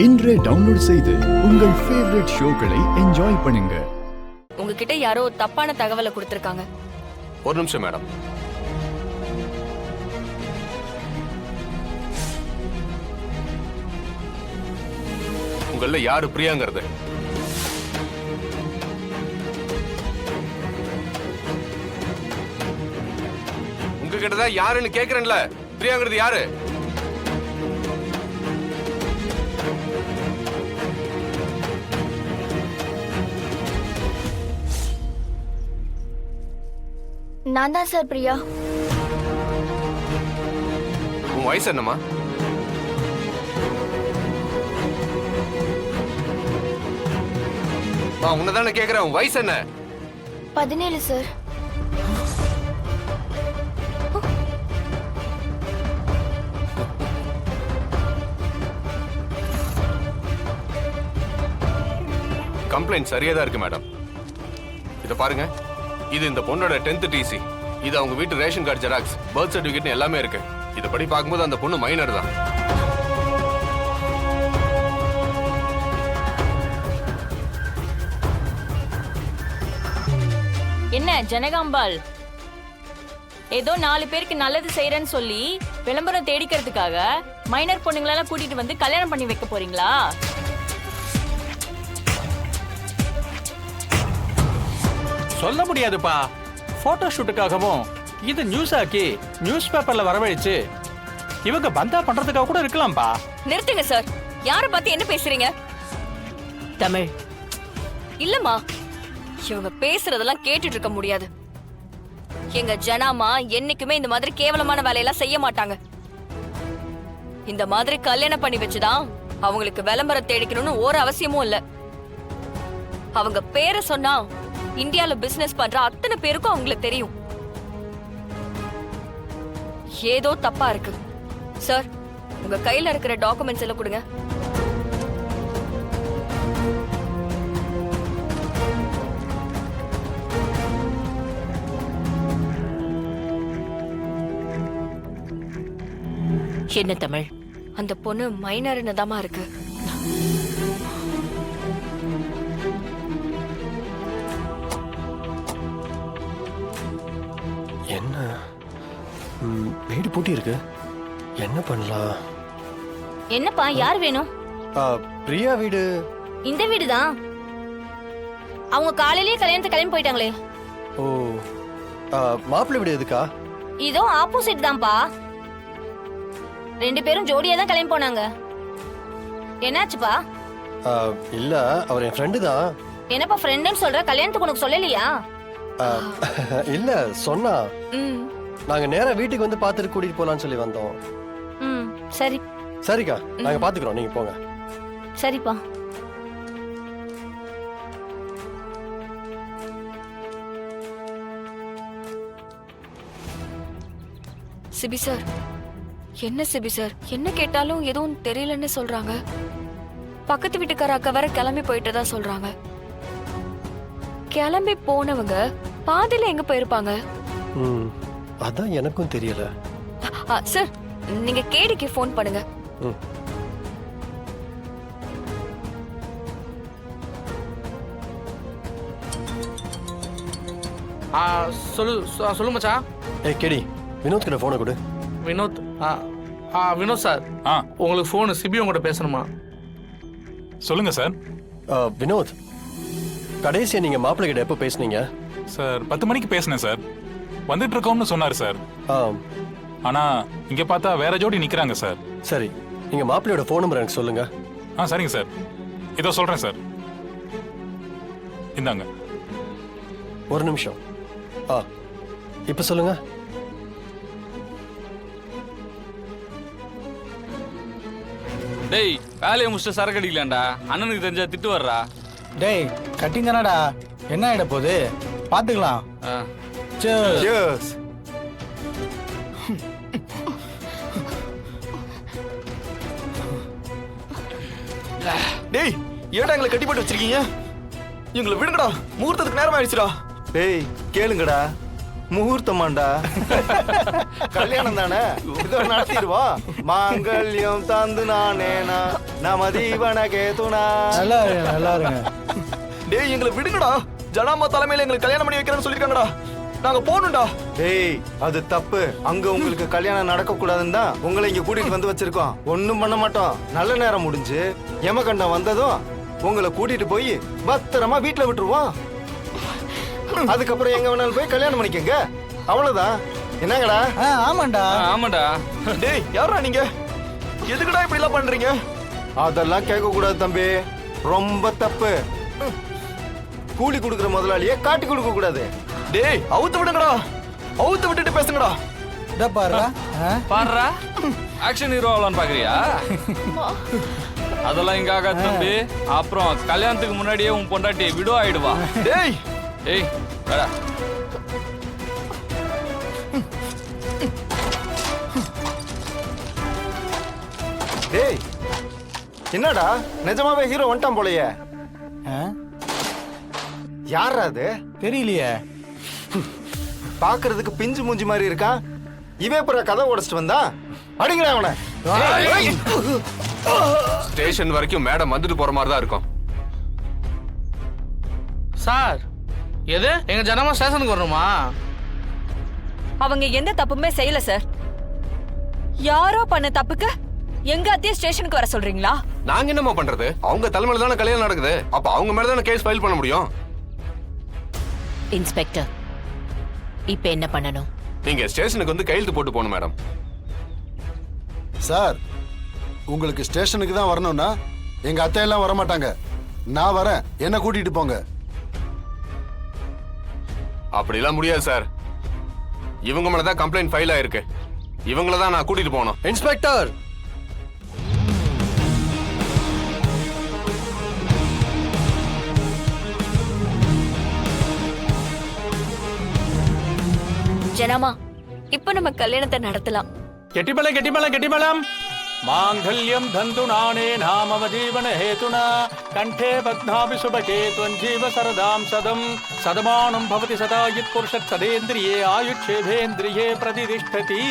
இன்றே டவுன்லோட் செய்து உங்கள் ஃபேவரட் ஷோக்களை என்ஜாய் பண்ணுங்க. உங்ககிட்ட யாரோ தப்பான தகவலை கொடுத்திருக்காங்க. ஒரு நிமிஷம் மேடம். உங்கள யாரு பிரியாங்கிறது? உங்ககிட்ட தான் யாருன்னு கேக்குறேன்ல. பிரியாங்கிறது யாரு? நான் தான் சார் பிரியா. உன் வயசு என்னம்மா? உன்னதானே கேக்குறேன். உன் வயசு என்ன? 17 சார். கம்ப்ளைண்ட் சரியா தான் இருக்கு மேடம். இத பாருங்க, இது இந்த பொண்ணோட 10th டிசி. இது அவங்க வீட்டு ration card xerox, birth certificate எல்லாமே இருக்கு. இதப்படி பார்க்கும்போது அந்த பொண்ணு மைனர் தான். என்ன ஜனகாம்பாள், ஏதோ 4 பேருக்கு நல்லது செய்யறேன்னு சொல்லி விளம்பரம் தேடிக்கிறதுக்காக மைனர் பொண்ணுங்களெல்லாம் கூட்டிட்டு வந்து கல்யாணம் பண்ணி வைக்க போறீங்களா? சொல்ல முடியாதுப்பா. போட்டோ ஷூட்டுக்காகவும் இது நியூஸ் ஆக்கி நியூஸ் பேப்பர்ல வரவழைச்சு இவங்க பந்தா பண்றதுக்காக கூட இருக்கலாம்பா. நிறுத்துங்க சார். யார பத்தி என்ன பேசுறீங்க? தமிழ் இல்லம்மா, இவங்க பேசுறதெல்லாம் கேட்டுட்டு இருக்க முடியாது. எங்க ஜனாமா என்னைக்குமே இந்த மாதிரி கேவலமான வேலையெல்லாம் செய்ய மாட்டாங்க. இந்த மாதிரி கல்யாணம் பண்ணி வச்சுதான் அவங்களுக்கு விளம்பரம் தேடிக்கணும்னு ஒரு அவசியமும் இல்ல. அவங்க பேரை சொன்னா இந்தியால பிசினஸ் பண்ற அத்தனை பேருக்கும் அவங்களுக்கு தெரியும். ஏதோ தப்பா இருக்கு சார். உங்க கையில இருக்கிற டாக்குமெண்ட்ஸ் எல்லாம் கொடுங்க. என்ன தமிழ்? அந்த பொண்ணு மைனர்னு தாமா இருக்கு. என்ன வீடு பூட்டி இருக்கு, என்ன பண்ணலாம்? என்னப்பா, யார் வேணும்? பிரியா வீடு. இந்த வீடு தான். அவங்க காலையிலேயே கல்யாணத்தை கிளம்பி போயிட்டாங்களே. ஓ, மாப்பிள்ளை வீடு எதுக்கா? இதோ ஆப்போசிட் தான்ப்பா. 2 பேரும் ஜோடியா தான் கிளம்பி போனாங்க. என்னாச்சுப்பா? இல்ல, அவர் என் ஃப்ரெண்டு தான். என்னப்பா ஃப்ரெண்டுன்னு சொல்ற? கல்யாணத்துக்கு உனக்கு சொல்லலையா? இல்ல, சொன்னா. ம், நாங்க நேரா வீட்டுக்கு வந்து பாத்துட்டு கூட்டிட்டு போலாம்னு சொல்லி வந்தோம். ம், சரி சரிக்கா, நாங்க பாத்துக்கிறோம், நீங்க போங்க. சரிப்பா. சிபி சார். என்ன சிபி சார், என்ன கேட்டாலும் எதுவும் தெரியலன்னு சொல்றாங்க. பக்கத்து வீட்டுக்கார அக்கா வர கிளம்பி போயிட்டதா சொல்றாங்க. கிளம்பி போனவங்க பாதியில எங்க போயிருப்பாங்க? அதான் எனக்கும் தெரியல. சார், நீங்க கேடிக்கு ஃபோன் பண்ணுங்க. சொல்லு மச்சான். கேடி, வினோத் கிட்ட போனை கொடு. வினோத். வினோத் சார், உங்களுக்கு போன் சிபி உங்கள்கிட்ட பேசணுமா? சொல்லுங்க சார். வினோத், கடைசியா நீங்க மாப்பிள்ளை கிட்ட எப்போ பேசுனீங்க? சார் 10 மணிக்கு பேசினேன் சார். வந்துட்டு இருக்கோம்னு சொன்னாரு சார். ஆனா இங்க பார்த்தா வேற ஜோடி நிக்கிறாங்க சார். சரி, நீங்க மாப்பிள்ளையோட போன் நம்பர் எனக்கு சொல்லுங்க. சரிங்க சார், இதோ சொல்றேன் சார். இந்தாங்க. ஒரு நிமிஷம். இப்ப சொல்லுங்க. டேய், வேலையை முடிச்சுட்டு சரக்கு அடிக்கலாம்டா. அண்ணனுக்கு தெரிஞ்சா திட்டு வர்றா. டேய், கட்டிங் தானடா, என்ன ஆயிட போகுது, பாத்துக்கலாம். Cheers. டேய், ஏன்டா எங்களை கட்டி போட்டு வச்சிருக்கீங்க? எங்களை விடுங்கடா, முகூர்த்தத்துக்கு நேரம் ஆயிடுச்சுடா. டேய் கேளுங்கடா, முகூர்த்தமாண்டா. கல்யாணம் தானே இதோ நடத்திடுவோம். மாங்கல்யம் தந்து நானேனா நம தீவன கேதுனா. நல்லா இருங்க. டேய் எங்களை விடுங்கடா. ஜனாமா தலைமையில எங்களுக்கு கல்யாணம் பண்ணி வைக்கிறேன்னு சொல்லிருக்காங்கடா. நாங்க போகணும்டா. டேய் அது தப்பு. அங்க உங்களுக்கு கல்யாணம் நடக்க கூடாதுன்னு தான் உங்களை இங்க கூட்டிட்டு வந்து வச்சிருக்கோம். ஒண்ணும் பண்ண மாட்டோம். நல்ல நேரம் முடிஞ்சு யமகண்டம் வந்ததும் உங்களை கூட்டிட்டு போய் பத்திரமா வீட்டுல விட்டுருவோம். அதுக்கப்புறம் எங்க வேணாலும் போய் கல்யாணம் பண்ணிக்கங்க. அவ்வளவுதான். என்னங்கடா? ஆமாண்டா. டேய் யாரா நீங்க? எதுக்குடா இப்படி எல்லாம் பண்றீங்க? அதெல்லாம் கேட்க கூடாது தம்பி. ரொம்ப தப்பு. கூலி கொடுக்குற முதலாளியே காட்டி கொடுக்க கூடாது. டேய் அவுத்து விடுங்கடா. அவுத்து விட்டுட்டு பேசுங்கடா. பாருடா ஆக்ஷன் ஹீரோ ஆகலான்னு பாக்குறியா? அதெல்லாம் இங்க ஆகாது தம்பி. அப்புறம் கல்யாணத்துக்கு முன்னாடியே உன் பொண்டாட்டி விடோ ஆயிடுவா. டேய் ஏய் வேடா. டேய் என்னடா நிஜமாவே ஹீரோ வந்துட்டான் போலயே. யாரா அது? தெரியலையே. பாக்குறதுக்கு பிஞ்சு மூஞ்சி மாதிரி இருக்கா. இவன் அப்புறம் கதை உடைச்சிட்டு வந்தா அடிங்கடா அவனை. ஸ்டேஷன் வரைக்கும் மேடம் வந்துட்டு போற மாதிரி தான் இருக்கும். சார் எது எங்க ஜனமா ஸ்டேஷனுக்கு வரணுமா? அவங்க எந்த தப்புமே செய்யல சார். யாரோ பண்ண தப்புக்கு எங்க அத்தைய ஸ்டேஷனுக்கு வர சொல்றீங்களா? நாங்க என்னமா பண்றது? அவங்க தலைமையில தானே கல்யாணம் நடக்குது. அப்ப அவங்க மேல தானே கேஸ் ஃபைல் பண்ண முடியும். இன்ஸ்பெக்டர், இப்ப என்ன பண்ணணும்? நீங்க ஸ்டேஷனுக்கு வந்து கையெழுத்து போட்டு போகணும் மேடம். சார் உங்களுக்கு ஸ்டேஷனுக்கு தான் வரணும்னா எங்க அத்தையெல்லாம் வர மாட்டாங்க. நான் வரேன், என்ன கூட்டிட்டு போங்க. அப்படிலாம் முடியாது சார். இவங்க மேலதான் கம்ப்ளைண்ட் ஃபைல் ஆயிருக்கு. இவங்கள தான் நான் கூட்டிட்டு போகணும். இன்ஸ்பெக்டர், ஜனமா இப்ப நம்ம கல்யாணத்தை நடத்தலாம். கெட்டிமலம் மாங்கல்யம் தந்து நானே நாம ஜீவன ஹேதுனா கண்டே பத்னாபி சுபகே துவஞ்சீவ சரதாம் சதம் சதமானம் பவதி சதா யத் புருஷத் சதேந்திரியே ஆயுட்சேவேந்திரியே பிரதிதிஷ்டதி.